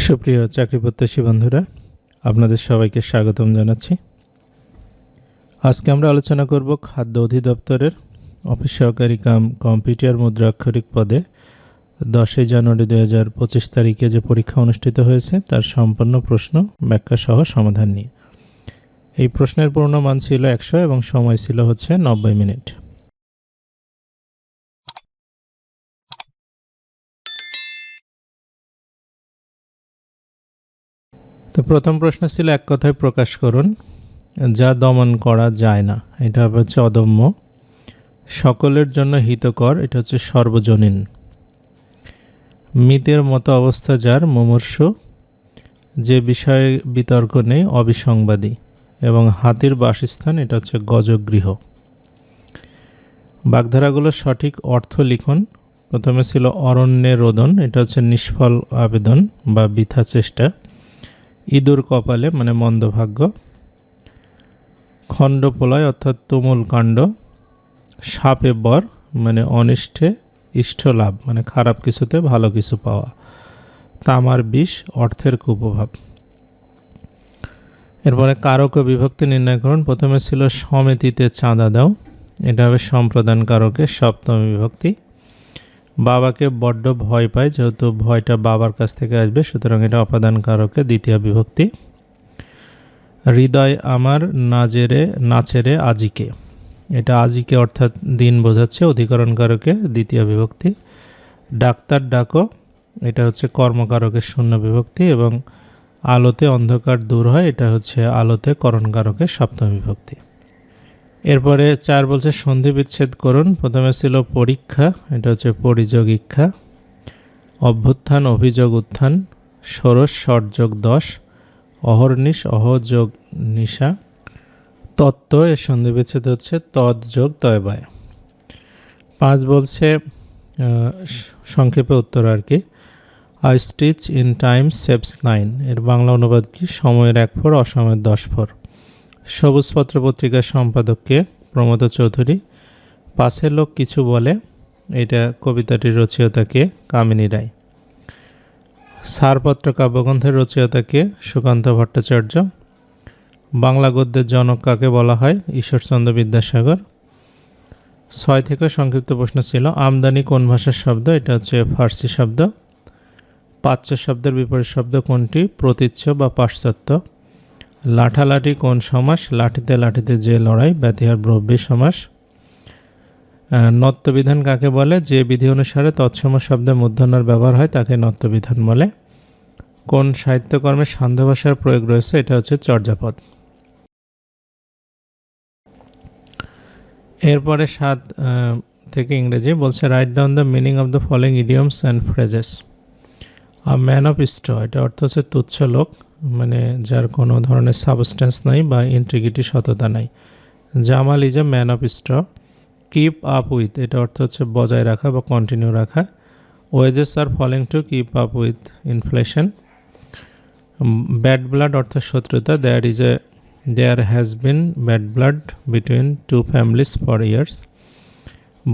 সুপ্রিয় চাকরিপ্রত্যাশী বন্ধুরা, আপনাদের সবাইকে স্বাগতম জানাচ্ছি। আজকে আমরা আলোচনা করব খাদ্য অধিদপ্তরের অফিস সহকারী কাম কম্পিউটার মুদ্রাক্ষরিক পদে 10 জানুয়ারি 2025 তারিখে যে পরীক্ষা অনুষ্ঠিত হয়েছে তার সম্পূর্ণ প্রশ্ন ব্যাখ্যা সহ সমাধান নিয়ে। এই প্রশ্নের পূর্ণমান ছিল 100 এবং সময় ছিল 90 মিনিট। তো প্রথম প্রশ্ন ছিল এক কথায় প্রকাশ করুন যা দমন করা যায় না। এটা হচ্ছে অদম্য। সকলের জন্য হিতকর, এটা হচ্ছে সর্বজনীন। মৃতের মতো অবস্থা যার, মুমূর্ষু। যে বিষয়ে বিতর্ক নেই, অবিসংবাদী। এবং হাতির বাসস্থান, এটা হচ্ছে গজগৃহ। বাগধারাগুলোর সঠিক অর্থ লিখুন। প্রথমে ছিল অরণ্যে রোদন, এটা হচ্ছে নিষ্ফল আবেদন বা বৃথা চেষ্টা। ইঁদুর কপালে মানে মন্দভাগ্য। খণ্ডপ্রলয় অর্থাৎ তুমুল কাণ্ড। সাপে বর মানে অনিষ্টে ইষ্ট লাভ মানে খারাপ কিছুতে ভালো কিছু পাওয়া। তামার বিষ অর্থের কুপ্রভাব। এরপরে কারক ও বিভক্তি নির্ণয় করুন। প্রথমে ছিল সমিতিতে চাঁদা দাও, এটা হবে সম্প্রদান কারকের সপ্তম বিভক্তি। বাবাকে বড্ড ভয় পায়, যেহেতু ভয়টা বাবার কাছ থেকে আসবে সুতরাং এটা অপাদান কারকে দ্বিতীয় বিভক্তি। হৃদয় আমার নাচেরে আজিকে, এটা আজিকে অর্থাৎ দিন বোঝাচ্ছে, অধিকরণ কারকে দ্বিতীয় বিভক্তি। ডাক্তার ডাকো, এটা হচ্ছে কর্মকারকের শূন্য বিভক্তি। এবং আলোতে অন্ধকার দূর হয়, এটা হচ্ছে আলোতে করণ কারকের সপ্তম বিভক্তি। এরপরে 4 বলছে সন্ধি বিচ্ছেদ করুন। প্রথমে ছিল পরীক্ষা, এটা হচ্ছে পরিযোগ ইক্ষা। অভ্যুত্থান অভিযোগ উত্থান। ষোড়শ ষটযোগ 10। অহর্নিশ অহযোগ নিশা। তত্ত্ব এর সন্ধি বিচ্ছেদ হচ্ছে তৎযোগ তয়বায়। 5 বলছে সংক্ষেপে উত্তর আর কি। I stitch in time saves 9, এর বাংলা অনুবাদ কি? সময়ের 1 ফোর অসময়ের 10 ফোর। সবুজপত্র পত্রিকার সম্পাদককে? প্রমোদ চৌধুরী। পাশের লোক কিছু বলে, এটা কবিতাটির রচয়িতাকে? কামিনী রায়। সারপত্র কাব্যগ্রন্থের রচয়িতাকে? সুকান্ত ভট্টাচার্য। বাংলা গদ্যের জনক কাকে বলা হয়? ঈশ্বরচন্দ্র বিদ্যাসাগর। 6 থেকে সংক্ষিপ্ত প্রশ্ন ছিল আমদানি কোন ভাষার শব্দ? এটা হচ্ছে ফার্সি শব্দ। পাচ্য শব্দের বিপরীত শব্দ কোনটি? প্রতীচ্য বা পাশ্চাত্য। লাঠালাঠি কোন সমাস? লাঠিতে লাঠিতে যে লড়াই, ব্যতিহার ব্রহ্মী সমাস। নত্যবিধান কাকে বলে? যে বিধি অনুসারে তৎসম শব্দে মূর্ধন্যর ব্যবহার হয় তাকে নত্যবিধান বলে। কোন সাহিত্যকর্মে সান্ধ্য ভাষার প্রয়োগ রয়েছে? এটা হচ্ছে চর্যাপদ। এরপরে 7 থেকে ইংরেজি বলছে write down the meaning of the following idioms and phrases. A man of straw, এটা অর্থ হচ্ছে তুচ্ছ লোক, মানে যার কোনো ধরনের সাবস্টেন্স নাই বা ইন্টিগ্রিটি সততা নাই। Jamal is a man of straw. Keep up with, এটা অর্থ হচ্ছে বজায় রাখা বা কন্টিনিউ রাখা। Wages are falling to keep up with inflation. Bad blood অর্থ শত্রুতা। There has been bad blood between 2 families for years.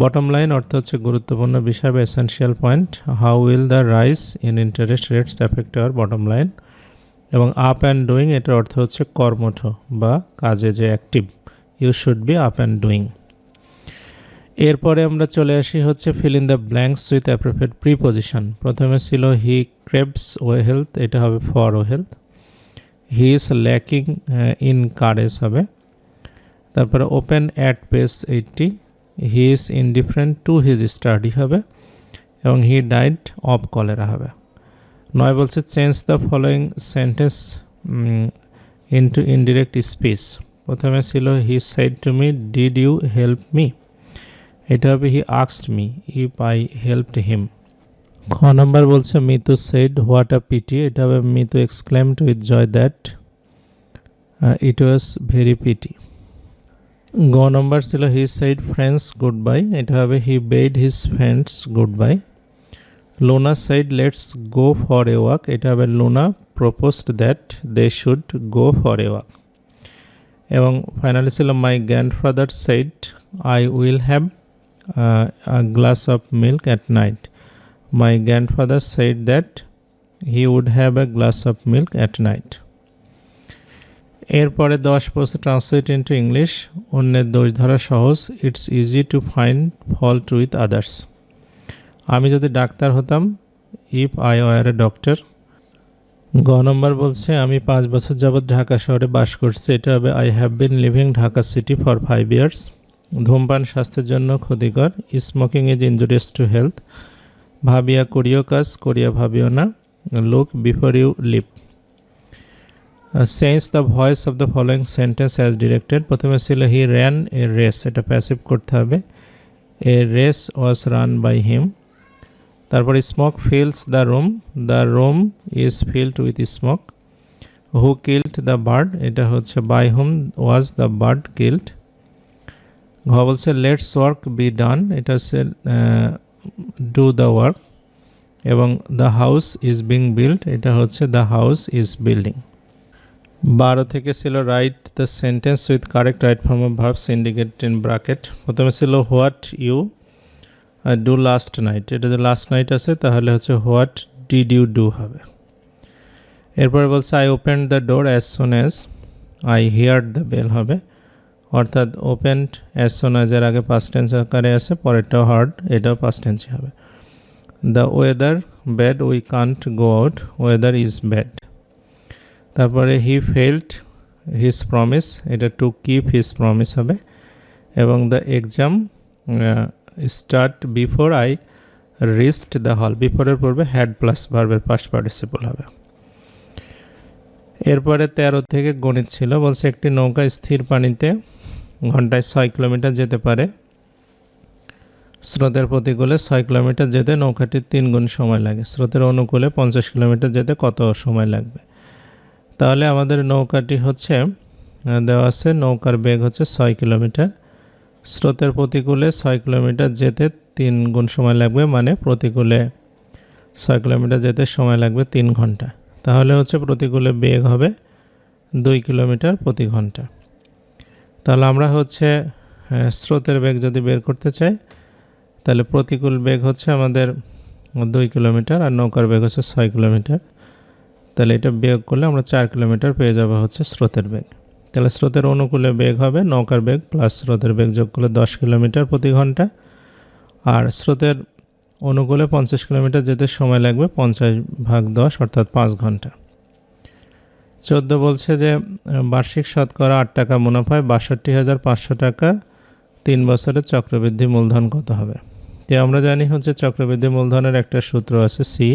Bottom line অর্থ হচ্ছে গুরুত্বপূর্ণ বিষয় বা essential point. How will the rise in interest rates affect our bottom line. এবং up and doing, এটার অর্থ হচ্ছে কর্মঠ বা কাজে যে active. You should be up and doing. এরপরে আমরা চলে আসি হচ্ছে fill in the blanks with appropriate preposition. প্রথমে ছিল হি ক্রেভস ও হেলথ, এটা হবে ফর ও health. He is lacking in courage হবে। তারপরে open at page 80। He is indifferent to his study হবে। এবং হি ডাইড অফ কলেরা হবে। 9 বলছে change the following sentence into indirect speech. প্রথমে ছিল he shed to me did you help me, এটা হবে he asked me if I helped him. খ number বলছে Mitu said what a pity, এটা হবে Mitu exclaimed with joy that it was very pity. গ number ছিল he said friends goodbye, এটা হবে he bade his friends goodbye. Luna said let's go for a walk, এটা হবে Luna proposed that they should go for a walk. এবং finally ছিল my grandfather said I will have a glass of milk at night. My grandfather said that he would have a glass of milk at night. এরপরে 10 বলছে translate into English. অন্যের দোষ ধরা সহজ, it's easy to find fault with others. আমি যদি doctor হতাম, if I were a doctor. গ নম্বর বলছে আমি 5 বছর যাবৎ ঢাকা শহরে বাস করছি, এটা হবে I have been living Dhaka city for 5 years. ধূমপান স্বাস্থ্যের জন্য ক্ষতিকর, smoking is injurious to health. ভাবিয়া করিও কাজ, করিয়া ভাবিও না, look before you live. Change the voice of the following sentence as directed. প্রথমে ছিল হি র্যান এ রেস, এটা প্যাসিভ করতে হবে, a race was run by him. তারপরে smoke fills the room is filled with smoke. Who killed the bird, এটা হচ্ছে by whom was the bird killed. ঘ বলছে লেটস ওয়ার্ক বি ডান, এটা হচ্ছে ডু দ্য ওয়ার্ক। এবং the house is being build, এটা হচ্ছে দ্য হাউস ইজ বিল্ডিং। 12 থেকে ছিল write the sentence with correct right form of verbs indicated in bracket. প্রথমে ছিল what you do last night, এটা যে লাস্ট নাইট আছে তাহলে হচ্ছে হোয়াট ডিড ইউ ডু হবে। এরপরে বলছে I open the door as soon as I heard the bell হবে, অর্থাৎ ওপেনড অ্যাজ সুন অ্যাজ এর আগে পাস্ট টেন্স আকারে আছে, পরেরটাও হার্ড, এটাও পাস্ট টেন্সই হবে। The weather bad we can't go out, weather is bad. তারপরে হি ফেল্ড হিজ প্রমিস, এটা টু কিপ হিজ প্রমিস হবে। এবং the exam start before I reached the hall, বিফোরের পূর্বে হ্যাড প্লাস ভার্বের পাস্ট পার্টিসিপল হবে। এরপরে 13 থেকে গণিত ছিল, বলছে একটি নৌকা স্থির পানিতে ঘন্টায় 6 কিলোমিটার যেতে পারে। স্রোতের প্রতিকূলে 6 কিলোমিটার যেতে নৌকাটির 3 গুণ সময় লাগে। স্রোতের অনুকূলে 50 কিলোমিটার যেতে কত সময় লাগবে? তাহলে আমাদের নৌকাটি হচ্ছে দেওয়া আছে, নৌকার বেগ হচ্ছে 6 কিলোমিটার, স্রোতের প্রতিকূলে 6 কিলোমিটার যেতে 3 গুণ সময় লাগবে, মানে প্রতিকূলে 6 কিলোমিটার যেতে সময় লাগবে 3 ঘন্টা। তাহলে হচ্ছে প্রতিকূলে বেগ হবে 2 কিলোমিটার প্রতি ঘন্টা। তাহলে আমরা হচ্ছে স্রোতের বেগ যদি বের করতে চাই, তাহলে প্রতিকূল বেগ হচ্ছে আমাদের 2 কিলোমিটার আর নৌকার বেগ হচ্ছে 6 কিলোমিটার। তাহলে এটা বিয়োগ করলে আমরা 4 কিলোমিটার পেয়ে যাব হচ্ছে স্রোতের বেগ। তাহলে স্রোতের অনুকূলে বেগ হবে নৌকার বেগ প্লাস স্রোতের বেগ যোগ করলে 10 কিলোমিটার প্রতি ঘন্টা, আর স্রোতের অনুকূলে 50 কিলোমিটার যেতে সময় লাগবে 50/10 অর্থাৎ 5 ঘন্টা। 14 বলছে যে বার্ষিক শতকরা 8 টাকা মুনাফায় 62,500 টাকা 3 বছরের চক্রবৃদ্ধি মূলধন কত হবে? তো আমরা জানি হচ্ছে চক্রবৃদ্ধি মূলধনের একটা সূত্র আছে সি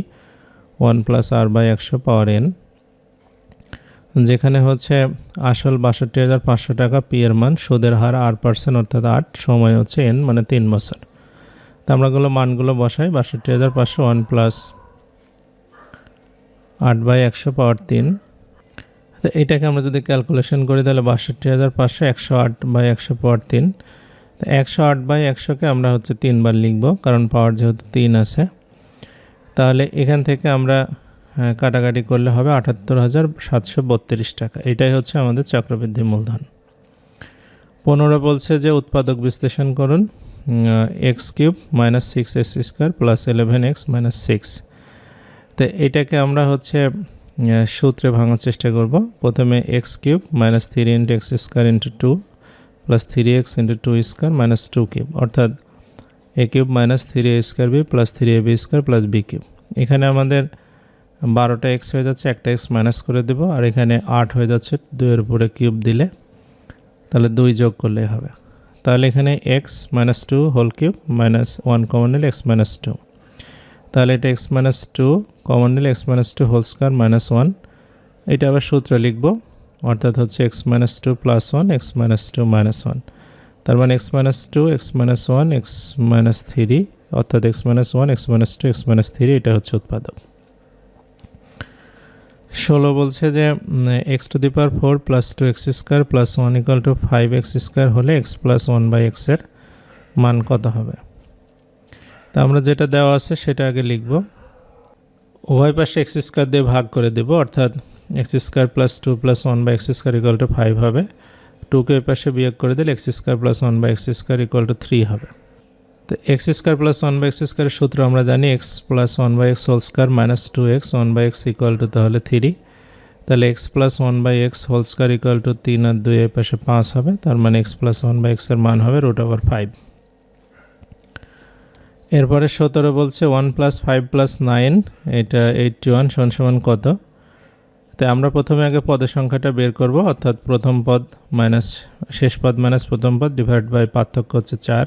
1 + r/100 পাওয়ার n, যেখানে হচ্ছে আসল 62,500 টাকা, পি এর মান, সুদের হার r% অর্থাৎ 8, সময় হচ্ছে n মানে 3 বছর। তো আমরা মানগুলো বসাই, 62,500 1 + 8/100 পাওয়ার 3। তো এটাকে আমরা যদি ক্যালকুলেশন করি তাহলে 62,500 108/100 পাওয়ার 3। তো 108/100কে আমরা হচ্ছে 3 বার লিখব, কারণ পাওয়ার যেহেতু 3 আছে। তাহলে এখান থেকে আমরা কাটাকাটি করলে হবে 78,732 টাকা। এটাই হচ্ছে আমাদের চক্রবৃদ্ধি মূলধন। 15 বলছে যে উৎপাদক বিশ্লেষণ করুন, x³ - 6x² + 11x - 6। তো এটাকে আমরা হচ্ছে সূত্রে ভাঙার চেষ্টা করব। প্রথমে x³ - 3 × x² × 2 + 3x × 2² - 2³ অর্থাৎ a³ - 3a² b + 3ab² + b³। এখানে আমাদের 12টা x হয়ে যাচ্ছে, একটা x মাইনাস করে দেব, আর এখানে 8 হয়ে যাচ্ছে 2 এর উপরে কিউব দিলে, তাহলে 2 যোগ করলেই হবে। তাহলে এখানে x - 2 হোল কিউব -1 কমন নিলে x - 2, তাহলে এটা x - 2 কমন নিলে x - 2 হোল স্কয়ার -1। এটা আবার সূত্র লিখব, অর্থাৎ হচ্ছে x - 2 + 1 x - 2 - 1, তার মানে x - 2 x - 1 x - 3 অর্থাৎ x - 1 x - 2 x - 3, এটা হচ্ছে উৎপাদক। 16 বলছে যে x⁴ + 2x² + 1 = 5x² হলে x + 1/x এর মান কত হবে? তা আমরা যেটা দেওয়া আছে সেটা আগে লিখব। উভয় পাশে x² দিয়ে ভাগ করে দেব, অর্থাৎ x² + 2 + 1/x² = 5 হবে। 2 কে ওই পাশে বিয়োগ করে দিলে x² + 1/x² = 3 হবে। তো এক্স স্কোয়ার প্লাস 1/x স্কোয়ারের সূত্র আমরা জানি x plus 1/x whole square minus 2x 1/x equal to তাহলে 3, তাহলে x plus 1/x whole square equal to 3 আর 2 এর পাশে 5 হবে, তার মানে এক্স প্লাস 1/x এর মান হবে √5। এরপরে 17 বলছে 1 + 5 + 9 এটা 81 সমান কত। তাই আমরা প্রথমে আগে পদের সংখ্যাটা বের করব, অর্থাৎ প্রথম পদ মাইনাস শেষ পদ মাইনাস প্রথম পদ ডিভাইড বাই পার্থক্য হচ্ছে 4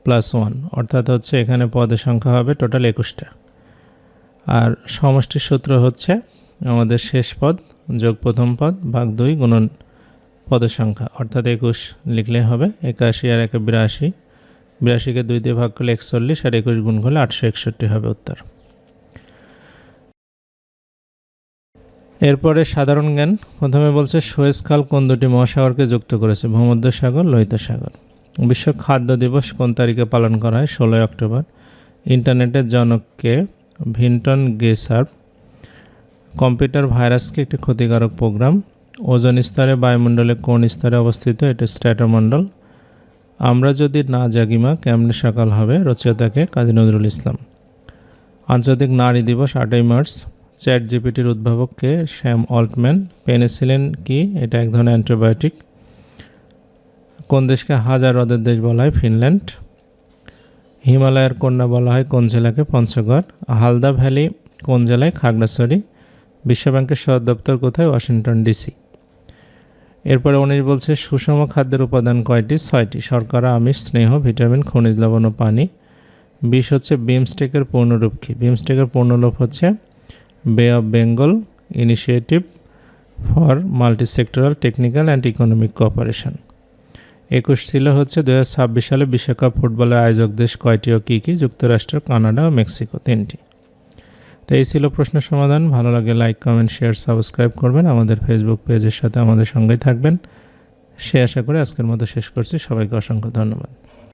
+ 1, অর্থাৎ হচ্ছে এখানে পদের সংখ্যা হবে টোটাল 21টা। আর সমষ্টির সূত্র হচ্ছে আমাদের শেষ পদ যোগ প্রথম পদ ভাগ 2 গুণন পদের সংখ্যা, অর্থাৎ 21 লিখলে হবে। 81 আর 1 82, 82কে 2 দিয়ে ভাগ করলে 41 আর 21 গুণ করলে 861 হবে উত্তর। এরপরে সাধারণ জ্ঞান, প্রথমে বলছে সুয়েজ খাল কোন দুটি মহাসাগরকে যুক্ত করেছে? ভূমধ্যসাগর, লোহিত সাগর। বিশ্ব খাদ্য দিবস কোন তারিখে পালন করা হয়? 16 অক্টোবর। ইন্টারনেটের জনককে? ভিন্টন গেসার্ভ। কম্পিউটার ভাইরাসকে একটি ক্ষতিকারক প্রোগ্রাম। ওজোন স্তরে বায়ুমণ্ডলে কোন স্তরে অবস্থিত? এটা স্ট্র্যাটোমণ্ডল। আমরা যদি না জাগিমা কেমনে সকাল হবে? রচয়িতাকে? কাজী নজরুল ইসলাম। আন্তর্জাতিক নারী দিবস 8ই মার্চ। চ্যাট জিপিটির উদ্ভাবক কে? Sam Altman. পেনিসিলিন কি? এটা এক ধরনের অ্যান্টিবায়োটিক। কোন দেশকে হাজার হ্রদের দেশ বলা হয়? ফিনল্যান্ড। হিমালয়ের কন্যা বলা হয় কোন জেলাকে? পঞ্চগড়। হালদা ভ্যালি কোন জেলায়? খাগড়াছড়ি। বিশ্বব্যাংকের সদর দপ্তর কোথায়? Washington DC. এরপরে 19 বলছে সুষম খাদ্যের উপাদান কয়টি? 6টি। শর্করা, আমিষ, স্নেহ, ভিটামিন, খনিজ লবণ ও পানি। 20 হচ্ছে বিমস্টেকের পূর্ণরূপ কি? বিমস্টেকের পূর্ণরূপ হচ্ছে বে of Bengal initiative for multi-sectoral technical and economic cooperation. 21 ছিল হচ্ছে 2026 সালে বিশ্বকাপ ফুটবলের আয়োজক দেশ কয়টি ও কী কী? যুক্তরাষ্ট্র, কানাডা ও মেক্সিকো, 3টি। তো এই ছিল প্রশ্ন সমাধান। ভালো লাগে লাইক, কমেন্ট, শেয়ার, সাবস্ক্রাইব করবেন। আমাদের ফেসবুক পেজের সাথে আমাদের সঙ্গেই থাকবেন। সে আশা করে আজকের মতো শেষ করছি। সবাইকে অসংখ্য ধন্যবাদ।